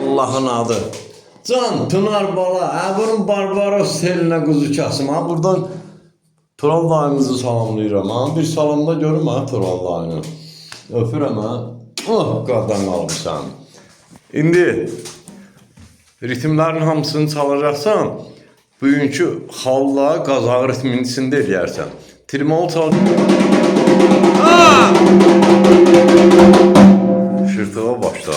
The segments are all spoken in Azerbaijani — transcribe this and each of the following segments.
Allah'ın adı. Can, Tünar Bala, bunun Barbaros telinə quzu kəsim. Buradan Tural dayımızı salamlayıram. Bir salamda görüm Tural dayını. Öpürəm. Oh, qardan qalmışsan. İndi ritmlərin hamısını çalacaqsan, bugünkü xalla Qazağı ritminin içində eləyərsən. Trimol çal. Şırtığa başla.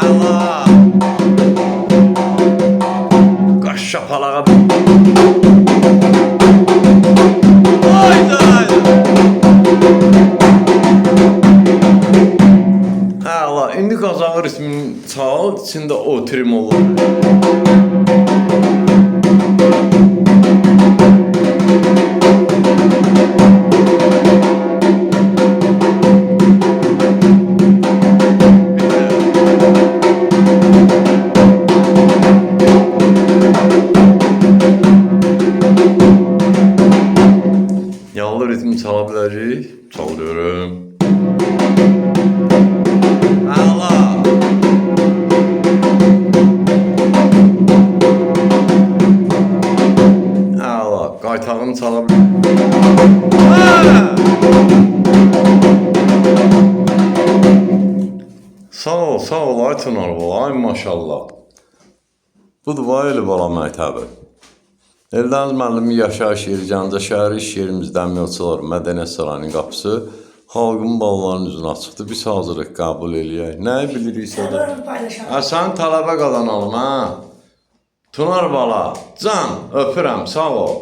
Allah! Qaş şapalağa. Hayda! Allah, indi Qazağı ritmini çal, içində o trimol olur. Yallı ritmi çala bilərik. Çalıyorum. Allah! Allah! Qaytağını çala bilərik. Sağ ol, ay Tünar Bala, ay maşallah. Budur, vay elə bala məktəbi. Eldəniz müəllimi yaşayış yeri, Gəncə şəhəri iş yerimizdə əməkçilər Mədəniyyət Sarayının qapısı xalqın balalarının üzünə açıqdır. Biz hazırıq qəbul eləyək. Nəyi biliriksə də. Sən tələbə qazanalım, hə? Tünar Bala, can, öpürəm, sağ ol.